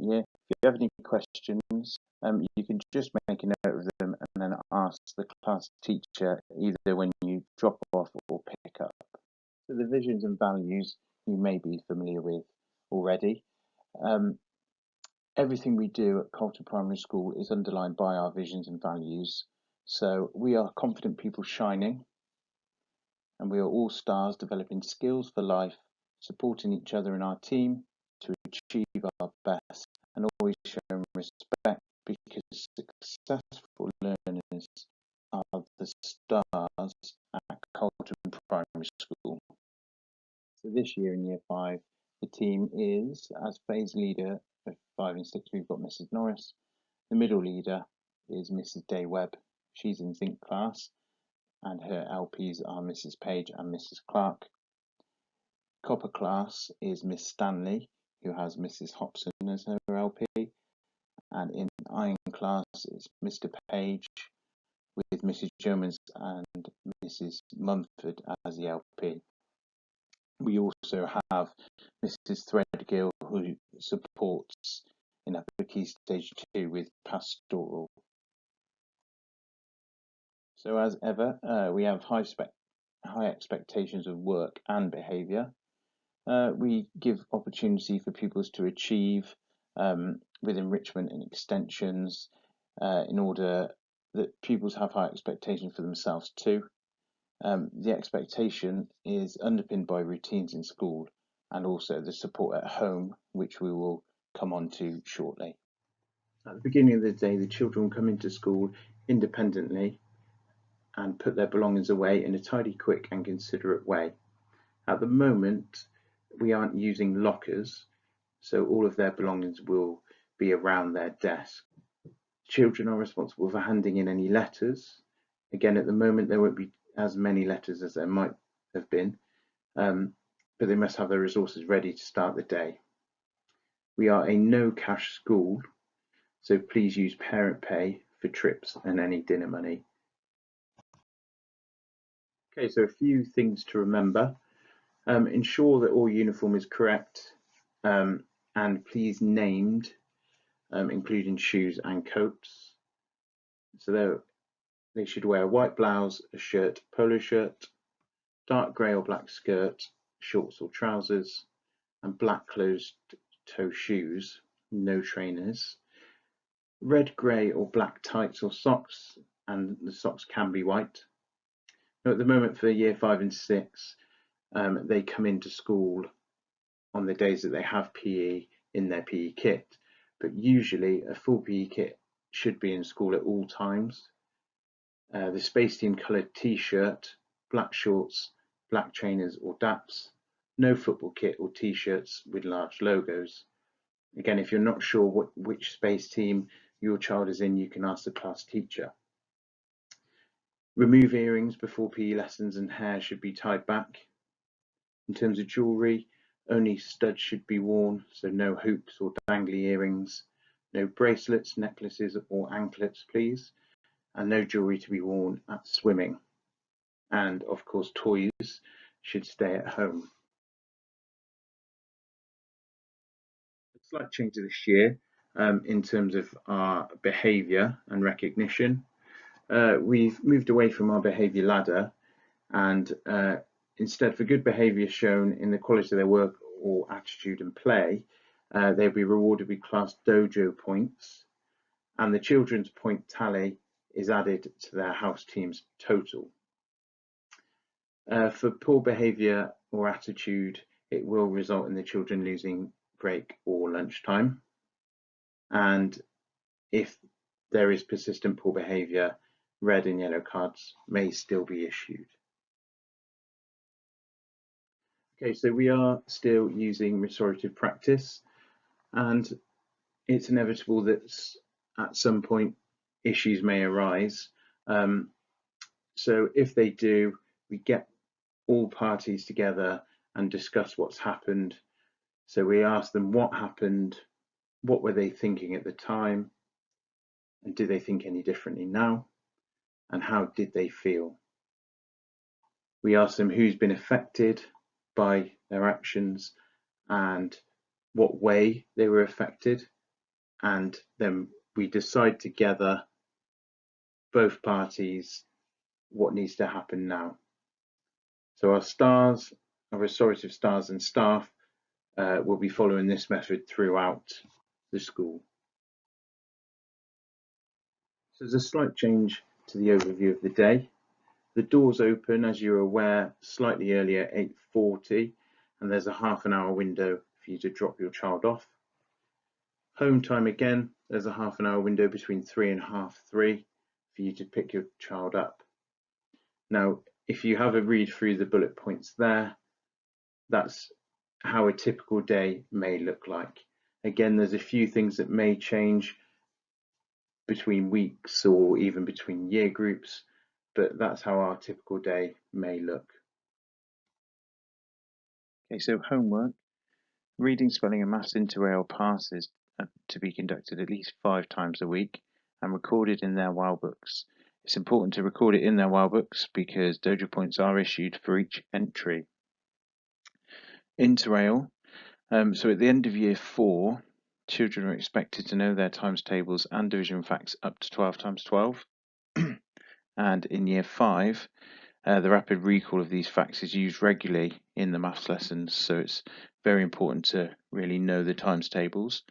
year. If you have any questions, you can just make a note of them and then ask the class teacher either when you drop off or pick up. So the visions and values you may be familiar with already. Everything we do at Colton Primary School is underlined by our visions and values. So we are confident people shining, and we are all stars developing skills for life, supporting each other in our team to achieve our best, and always showing respect because successful learners are the stars at Colton Primary School. So this year in Year 5, the team is, as phase leader of 5 and 6, we've got Mrs. Norris. The middle leader is Mrs. Day Webb. She's in Zinc class, and her LPs are Mrs. Page and Mrs. Clark. Copper class is Miss Stanley, who has Mrs. Hobson as her LP, and in Iron class is Mr. Page with Mrs. Jomans and Mrs. Mumford as the LP. We also have Mrs. Threadgill, who supports in Upper Key Stage 2 with pastoral. So as ever, we have high expectations of work and behaviour. We give opportunity for pupils to achieve with enrichment and extensions in order that pupils have high expectations for themselves too. The expectation is underpinned by routines in school and also the support at home, which we will come on to shortly. At the beginning of the day, the children will come into school independently and put their belongings away in a tidy, quick and considerate way. At the moment, we aren't using lockers, so all of their belongings will be around their desk. Children are responsible for handing in any letters. Again, at the moment, there won't be as many letters as there might have been, but they must have their resources ready to start the day. We are a no cash school, so please use parent pay for trips and any dinner money. Okay, so a few things to remember. Ensure that all uniform is correct and please named, including shoes and coats. So they should wear a white blouse, a shirt, polo shirt, dark grey or black skirt, shorts or trousers, and black closed-toe shoes, no trainers. Red, grey or black tights or socks, and the socks can be white. Now, at the moment for Year 5 and 6, they come into school on the days that they have PE in their PE kit, but usually a full PE kit should be in school at all times. The Space Team coloured t-shirt, black shorts, black trainers or DAPs, no football kit or t-shirts with large logos. Again, if you're not sure which Space Team your child is in, you can ask the class teacher. Remove earrings before PE lessons and hair should be tied back. In terms of jewellery, only studs should be worn, so no hoops or dangly earrings, no bracelets, necklaces or anklets please, and no jewellery to be worn at swimming. And of course toys should stay at home. A slight change this year in terms of our behaviour and recognition. We've moved away from our behaviour ladder and instead for good behaviour shown in the quality of their work or attitude and play, they'll be rewarded with class dojo points, and the children's point tally is added to their house team's total. For poor behaviour or attitude, it will result in the children losing break or lunchtime, and if there is persistent poor behaviour, red and yellow cards may still be issued. Okay, so we are still using restorative practice, and it's inevitable that at some point issues may arise. So if they do, we get all parties together and discuss what's happened. So we ask them what happened, what were they thinking at the time, and do they think any differently now, and how did they feel? We ask them who's been affected by their actions and what way they were affected. and then we decide together, both parties, what needs to happen now. So our restorative stars and staff will be following this method throughout the school. So there's a slight change to the overview of the day. The doors open, as you're aware, slightly earlier, 8:40, and there's a half an hour window for you to drop your child off. Home time again, there's a half an hour window between 3 and half 3 for you to pick your child up. Now, if you have a read through the bullet points there, that's how a typical day may look like. Again, there's a few things that may change between weeks or even between year groups, but that's how our typical day may look. Okay, so homework. Reading, spelling and maths interrail passes to be conducted at least 5 times a week and recorded in their WOW books. It's important to record it in their WOW books because Doodle points are issued for each entry. Interrail. So at the end of year 4, children are expected to know their times tables and division facts up to 12 times 12. And in year 5, the rapid recall of these facts is used regularly in the maths lessons, so it's very important to really know the times tables.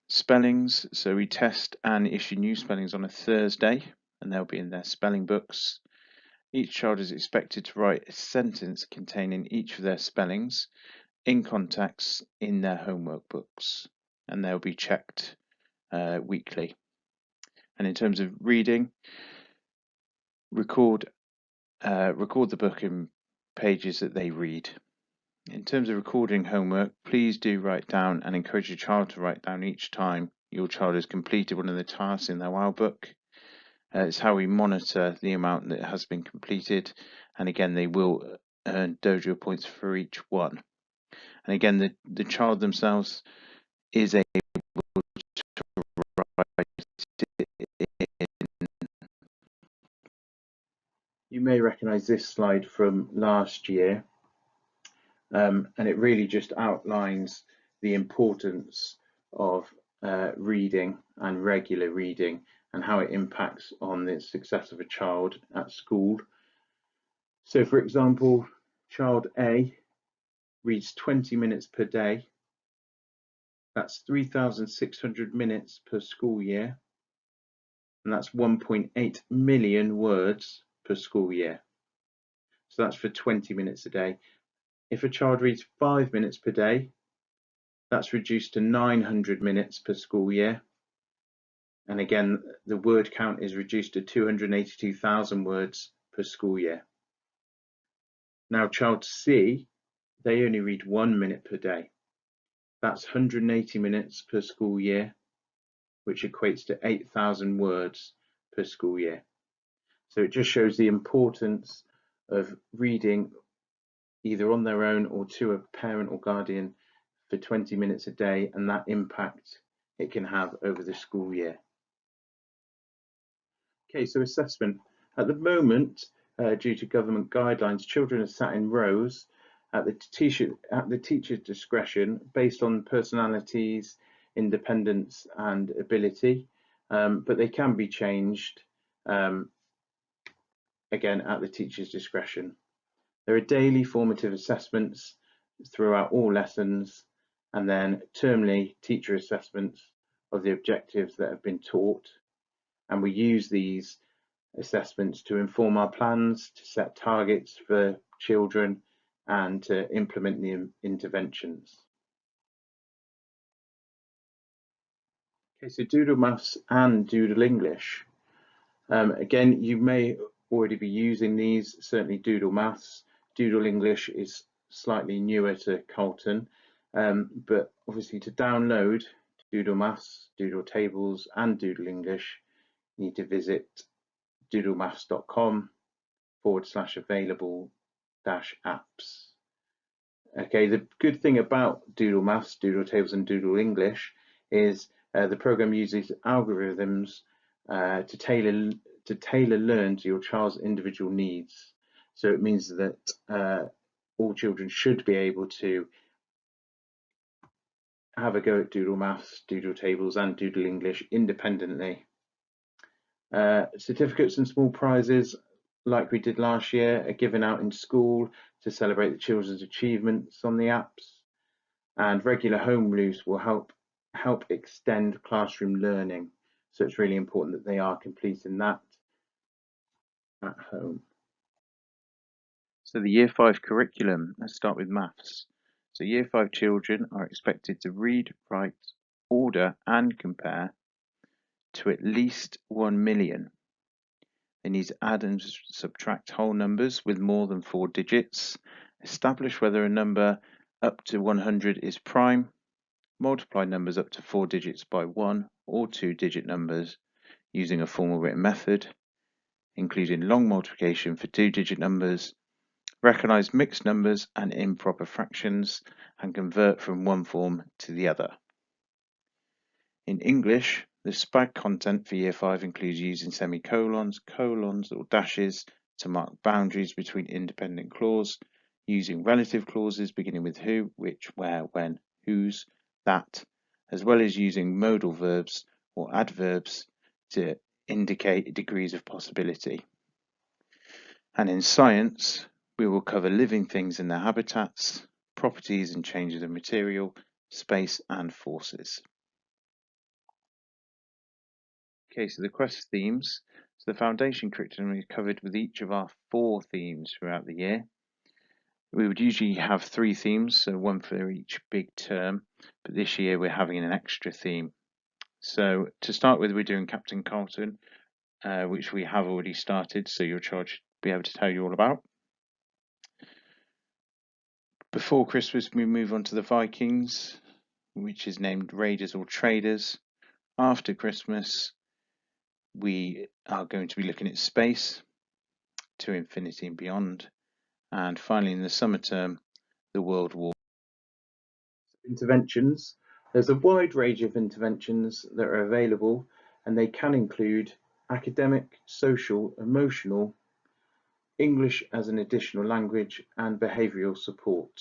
Spellings, so we test and issue new spellings on a Thursday, and they'll be in their spelling books. Each child is expected to write a sentence containing each of their spellings in context in their homework books, and they'll be checked weekly. And in terms of reading, record the book in pages that they read. In terms of recording homework, please do write down and encourage your child to write down each time your child has completed one of the tasks in their WOW book. It's how we monitor the amount that has been completed, and again they will earn Doodle points for each one. And again, the child themselves is able to write it in. You may recognise this slide from last year, and it really just outlines the importance of reading and regular reading and how it impacts on the success of a child at school. So for example, child A reads 20 minutes per day. That's 3,600 minutes per school year, and that's 1.8 million words per school year. So that's for 20 minutes a day. If a child reads 5 minutes per day, that's reduced to 900 minutes per school year. And again, the word count is reduced to 282,000 words per school year. Now, child C, they only read 1 minute per day. That's 180 minutes per school year, which equates to 8,000 words per school year. So it just shows the importance of reading either on their own or to a parent or guardian for 20 minutes a day, and that impact it can have over the school year. Okay, so assessment. At the moment, due to government guidelines, children are sat in rows at the teacher's discretion based on personalities, independence and ability, but they can be changed again at the teacher's discretion. There are daily formative assessments throughout all lessons, and then termly teacher assessments of the objectives that have been taught. And we use these assessments to inform our plans, to set targets for children, and to implement the interventions. Okay, so Doodle Maths and Doodle English. Again, you may already be using these, certainly Doodle Maths. Doodle English is slightly newer to Colton, but obviously to download Doodle Maths, Doodle Tables and Doodle English, you need to visit doodlemaths.com/available-apps. Okay, the good thing about Doodle Maths, Doodle Tables and Doodle English is the program uses algorithms to tailor learn to your child's individual needs. So it means that all children should be able to have a go at Doodle Maths, Doodle Tables and Doodle English independently. Certificates and small prizes, like we did last year, are given out in school to celebrate the children's achievements on the apps, and regular home brews will help extend classroom learning. So it's really important that they are completing that at home. So the Year 5 curriculum, let's start with maths. So Year 5 children are expected to read, write, order and compare to at least 1 million. They need to add and subtract whole numbers with more than 4 digits, establish whether a number up to 100 is prime, multiply numbers up to 4 digits by 1 or 2-digit numbers using a formal written method, including long multiplication for 2-digit numbers, recognize mixed numbers and improper fractions, and convert from one form to the other. In English, the SPAG content for Year 5 includes using semicolons, colons or dashes to mark boundaries between independent clause, using relative clauses beginning with who, which, where, when, whose, that, as well as using modal verbs or adverbs to indicate degrees of possibility. And in science, we will cover living things and their habitats, properties and changes of material, space and forces. Okay, so the quest themes. So the foundation curriculum is covered with each of our 4 themes throughout the year. We would usually have 3 themes, so one for each big term, but this year we're having an extra theme. So to start with, we're doing Captain Carlton, which we have already started, so your child should be able to tell you all about. Before Christmas, we move on to the Vikings, which is named Raiders or Traders. After Christmas, we are going to be looking at space, to infinity and beyond. And finally, in the summer term, the World War. Interventions. There's a wide range of interventions that are available, and they can include academic, social, emotional, English as an additional language, and behavioural support.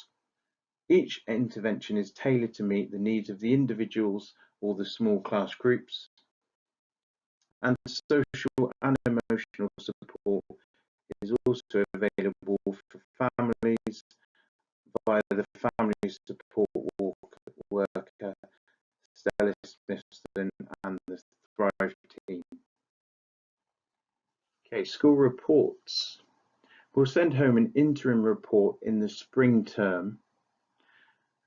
Each intervention is tailored to meet the needs of the individuals or the small class groups, and social and emotional support is also available for families via the Family Support Worker, Stella Smithson and the Thrive team. Okay, school reports. We'll send home an interim report in the spring term,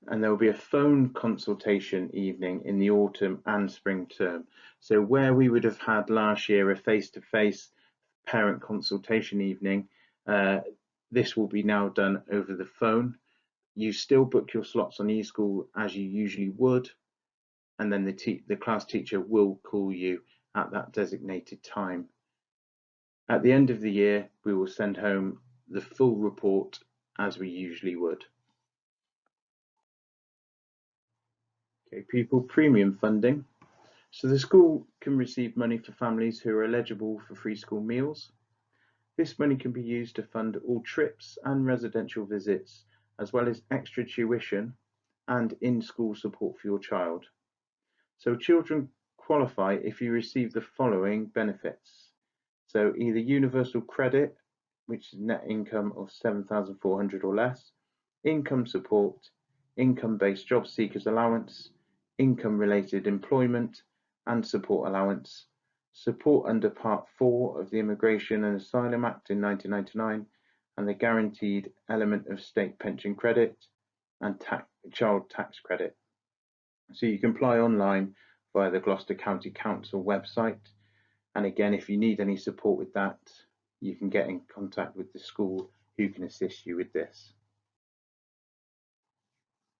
and there will be a phone consultation evening in the autumn and spring term. So where we would have had last year a face-to-face parent consultation evening, this will be now done over the phone. You still book your slots on eSchool as you usually would, and then the class teacher will call you at that designated time. At the end of the year, we will send home the full report as we usually would. Okay, pupil premium funding. So the school can receive money for families who are eligible for free school meals. This money can be used to fund all trips and residential visits, as well as extra tuition and in-school support for your child. So children qualify if you receive the following benefits. So either universal credit, which is net income of 7,400 or less, income support, income-based job seekers allowance, income-related employment and support allowance, support under Part 4 of the Immigration and Asylum Act in 1999, and the guaranteed element of state pension credit and child tax credit. So you can apply online via the Gloucester County Council website. And again, if you need any support with that, you can get in contact with the school who can assist you with this.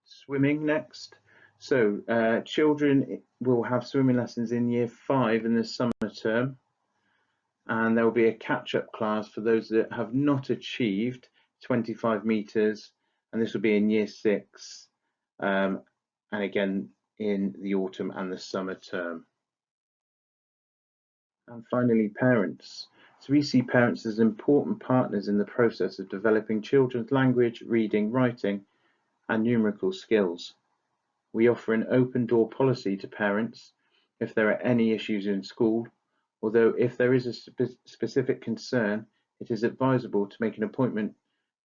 Swimming next. So children will have swimming lessons in Year 5 in the summer term, and there will be a catch-up class for those that have not achieved 25 metres, and this will be in Year 6, and again in the autumn and the summer term. And finally, parents. So we see parents as important partners in the process of developing children's language, reading, writing, and numerical skills. We offer an open door policy to parents if there are any issues in school, although if there is a specific concern, it is advisable to make an appointment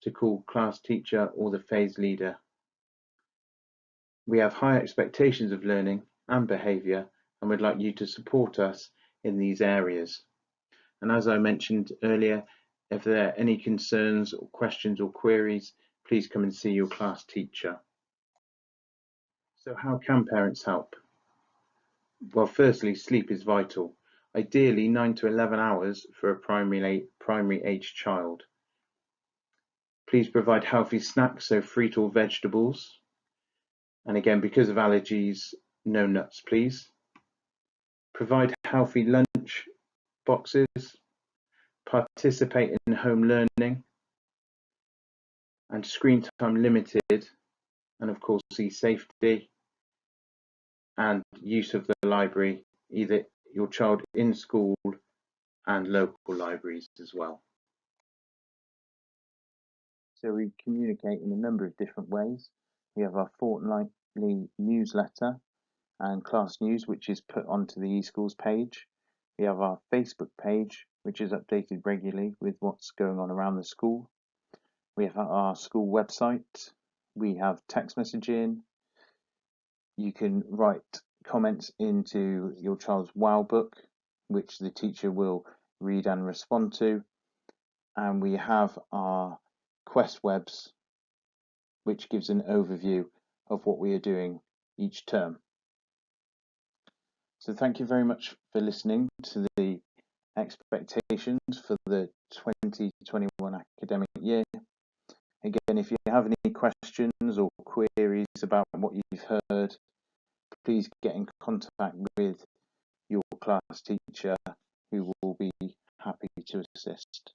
to call class teacher or the phase leader. We have high expectations of learning and behaviour and would like you to support us in these areas. And as I mentioned earlier, if there are any concerns or questions or queries, please come and see your class teacher. So how can parents help? Well, firstly, sleep is vital. Ideally 9 to 11 hours for a primary age child. Please provide healthy snacks, so fruit or vegetables. And again, because of allergies, no nuts, please. Provide healthy lunch boxes. Participate in home learning. And screen time limited. And of course, safety and use of the library, either your child in school and local libraries as well. So we communicate in a number of different ways. We have our fortnightly newsletter and class news, which is put onto the eSchools page. We have our Facebook page, which is updated regularly with what's going on around the school. We have our school website. We have text messaging. You can write comments into your child's WOW book, which the teacher will read and respond to. And we have our Quest Webs, which gives an overview of what we are doing each term. So thank you very much for listening to the expectations for the 2021 academic year. Again, if you have any questions or queries about what you've heard, please get in contact with your class teacher, who will be happy to assist.